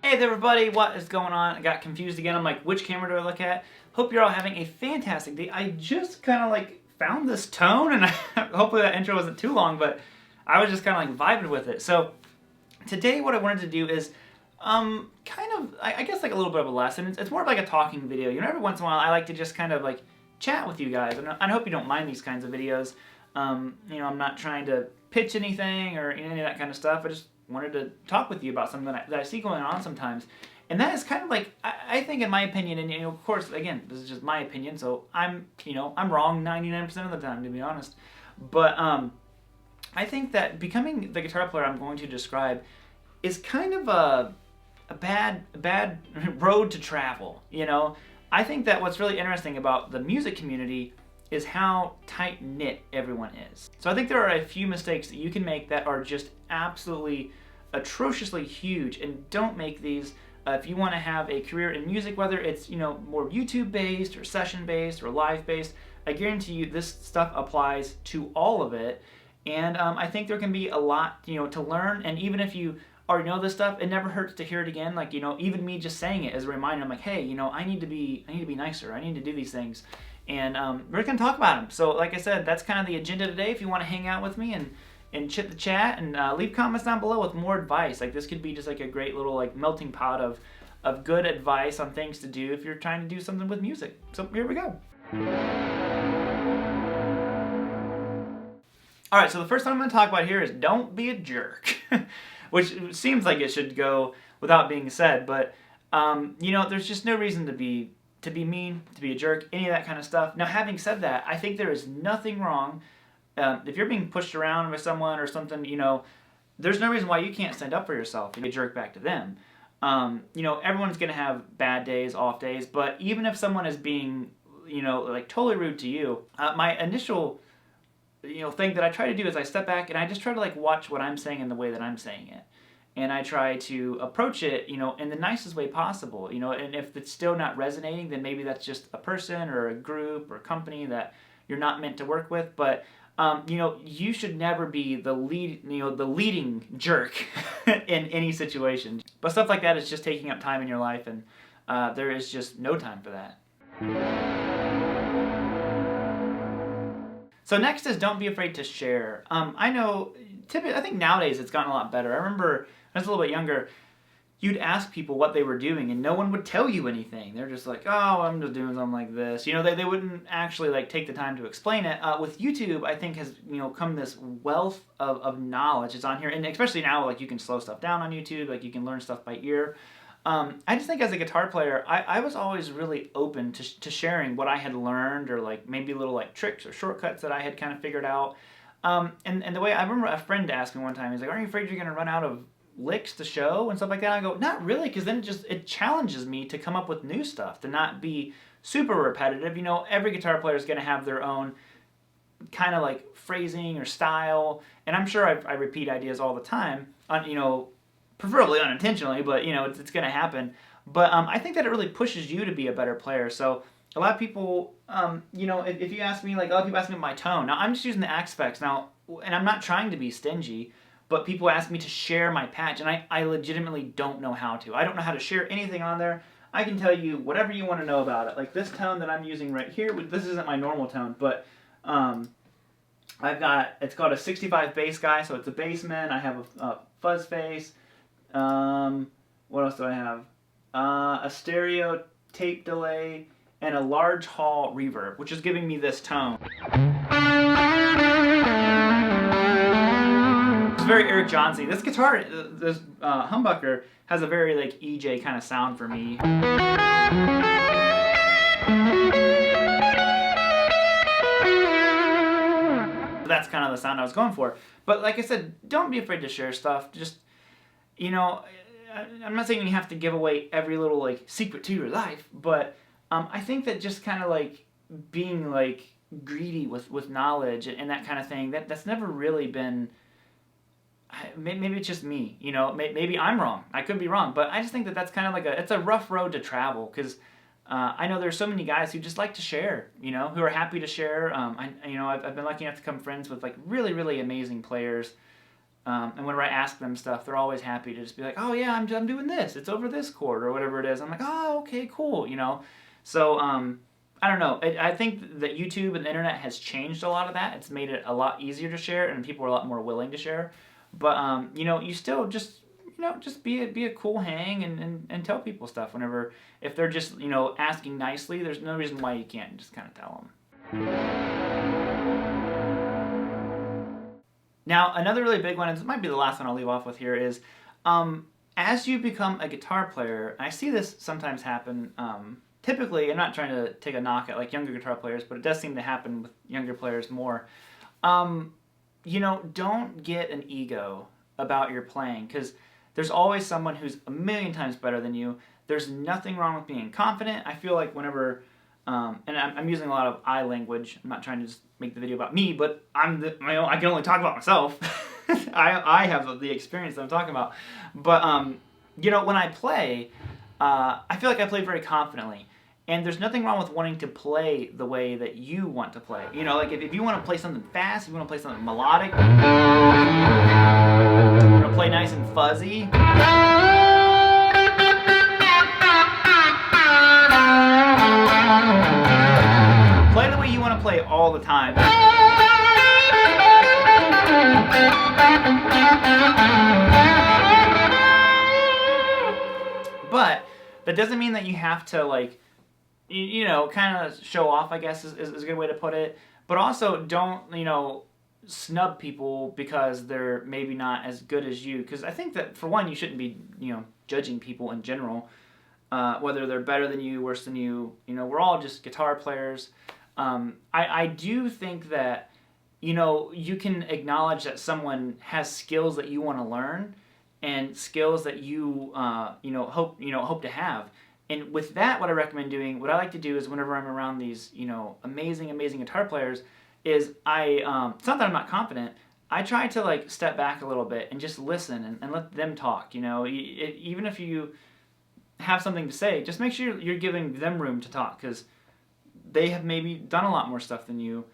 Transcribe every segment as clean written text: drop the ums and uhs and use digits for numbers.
Hey there everybody, what is going on? I got confused again. I'm like, which camera do I look at? Hope you're all having a fantastic day. I just kind of like found this tone and hopefully that intro wasn't too long, but I was just kind of like vibing with it. So today what I wanted to do is I guess like a little bit of a lesson. It's more of like a talking video. You know, every once in a while I like to just kind of like chat with you guys. And I hope you don't mind these kinds of videos. You know, I'm not trying to pitch anything or any of that kind of stuff. I just wanted to talk with you about something that I see going on sometimes. And that is kind of like, I think in my opinion, and you know, of course, again, this is just my opinion, so I'm wrong 99% of the time, to be honest. But I think that becoming the guitar player I'm going to describe is kind of a bad road to travel, you know? I think that what's really interesting about the music community is how tight-knit everyone is. So I think there are a few mistakes that you can make that are just absolutely atrociously huge, and don't make these if you want to have a career in music, whether it's, you know, more YouTube-based or session-based or live-based. I guarantee you this stuff applies to all of it, and I think there can be a lot, you know, to learn, and even if you already know this stuff, it never hurts to hear it again. Like, you know, even me just saying it as a reminder, I'm like, hey, you know, I need to be nicer, I need to do these things. And we're going to talk about them. So like I said, that's kind of the agenda today. If you want to hang out with me and chit the chat and leave comments down below with more advice. Like, this could be just like a great little like melting pot of good advice on things to do if you're trying to do something with music. So here we go. Alright, so the first thing I'm going to talk about here is don't be a jerk. Which seems like it should go without being said, but you know, there's just no reason to be mean, to be a jerk, any of that kind of stuff. Now, having said that, I think there is nothing wrong if you're being pushed around with someone or something. You know, there's no reason why you can't stand up for yourself and be a jerk back to them. You know, everyone's gonna have bad days, off days, but even if someone is being, you know, like totally rude to you, my initial, you know, thing that I try to do is I step back and I just try to like watch what I'm saying in the way that I'm saying it. And I try to approach it, you know, in the nicest way possible, you know, and if it's still not resonating, then maybe that's just a person or a group or a company that you're not meant to work with. But, you know, you should never be the leading jerk in any situation. But stuff like that is just taking up time in your life, and there is just no time for that. So next is don't be afraid to share. I know, typically, I think nowadays it's gotten a lot better. I remember when I was a little bit younger, you'd ask people what they were doing and no one would tell you anything. They're just like, oh, I'm just doing something like this. You know, they wouldn't actually like take the time to explain it. With YouTube, I think has, you know, come this wealth of knowledge. It's on here, and especially now, like, you can slow stuff down on YouTube, like you can learn stuff by ear. I just think as a guitar player, I was always really open to sharing what I had learned, or like maybe little like tricks or shortcuts that I had kind of figured out. And the way, I remember a friend asked me one time, he's like, aren't you afraid you're going to run out of licks to show and stuff like that? I go, not really, because then it challenges me to come up with new stuff, to not be super repetitive. You know, every guitar player is going to have their own kind of like phrasing or style, and I'm sure I repeat ideas all the time, you know, preferably unintentionally, but you know, it's going to happen. But I think that it really pushes you to be a better player. So a lot of people, you know, if you ask me, like, a lot of people ask me my tone. Now, I'm just using the aspects now, and I'm not trying to be stingy, but people ask me to share my patch, and I legitimately don't know how to. I don't know how to share anything on there. I can tell you whatever you want to know about it. Like this tone that I'm using right here, this isn't my normal tone, but it's called a 65 bass guy, so it's a bassman. I have a fuzz face. What else do I have? A stereo tape delay and a large hall reverb, which is giving me this tone. It's very Eric Johnson. This guitar, this humbucker, has a very like EJ kind of sound for me. That's kind of the sound I was going for. But like I said, don't be afraid to share stuff. Just, you know, I'm not saying you have to give away every little like secret to your life, but I think that just kind of like being like greedy with knowledge and that kind of thing, that's never really been. Maybe it's just me, you know. Maybe I'm wrong. I could be wrong, but I just think that that's kind of like it's a rough road to travel, because I know there's so many guys who just like to share, you know, who are happy to share. You know, I've been lucky enough to become friends with like really, really amazing players. And whenever I ask them stuff, they're always happy to just be like, oh yeah, I'm doing this. It's over this chord or whatever it is. I'm like, oh, okay, cool, you know? So, I don't know. I think that YouTube and the internet has changed a lot of that. It's made it a lot easier to share, and people are a lot more willing to share. But, you know, you still just, you know, just be a cool hang and tell people stuff whenever, if they're just, you know, asking nicely, there's no reason why you can't just kind of tell them. Now, another really big one, and this might be the last one I'll leave off with here, is as you become a guitar player, and I see this sometimes happen, typically, I'm not trying to take a knock at like younger guitar players, but it does seem to happen with younger players more. You know, don't get an ego about your playing, because there's always someone who's a million times better than you. There's nothing wrong with being confident. I feel like whenever, and I'm using a lot of I language. I'm not trying to just make the video about me, but I can only talk about myself. I have the experience that I'm talking about. But, you know, when I play, I feel like I play very confidently. And there's nothing wrong with wanting to play the way that you want to play. You know, like if you want to play something fast, if you want to play something melodic, you want to play nice and fuzzy, play the way you want to play all the time. But that doesn't mean that you have to, like, you know, kind of show off, I guess, is a good way to put it. But also don't, you know, snub people because they're maybe not as good as you. Because I think that, for one, you shouldn't be, you know, judging people in general. Whether they're better than you, worse than you. You know, we're all just guitar players. I do think that, you know, you can acknowledge that someone has skills that you want to learn and skills that you, hope to have. And with that, what I recommend doing, what I like to do is whenever I'm around these, you know, amazing guitar players, is it's not that I'm not confident, I try to, like, step back a little bit and just listen and let them talk, you know. Even if you have something to say, just make sure you're giving them room to talk, because they have maybe done a lot more stuff than you,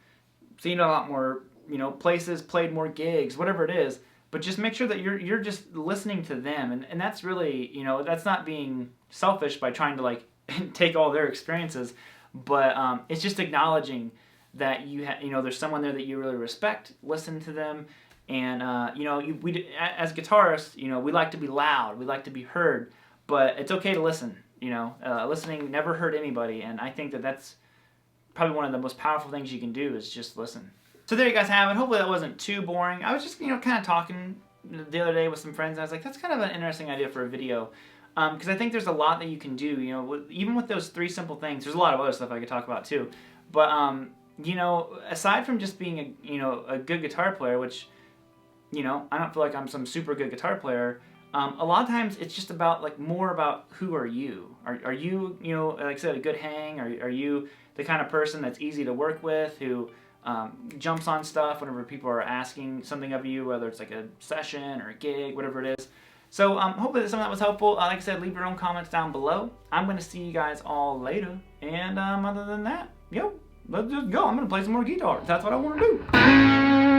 seen a lot more, you know, places, played more gigs, whatever it is. But just make sure that you're just listening to them, and that's really, you know, that's not being selfish by trying to, like, take all their experiences, but it's just acknowledging that you know, there's someone there that you really respect. Listen to them, and you know, we as guitarists, you know, we like to be loud, we like to be heard, but it's okay to listen. You know, listening never hurt anybody, and I think that that's probably one of the most powerful things you can do is just listen. So there you guys have it. Hopefully that wasn't too boring. I was just, you know, kind of talking the other day with some friends. I was like, that's kind of an interesting idea for a video. Because I think there's a lot that you can do, you know, even with those 3 simple things. There's a lot of other stuff I could talk about too. But, you know, aside from just being a good guitar player, which, you know, I don't feel like I'm some super good guitar player, a lot of times it's just about, like, more about who are you? Are you, you know, like I said, a good hang? Are you the kind of person that's easy to work with, who jumps on stuff whenever people are asking something of you, whether it's like a session or a gig, whatever it is. So hopefully some of that was helpful. Like I said, leave your own comments down below. I'm going to see you guys all later. And other than that, let's just go. I'm going to play some more guitar. That's what I want to do.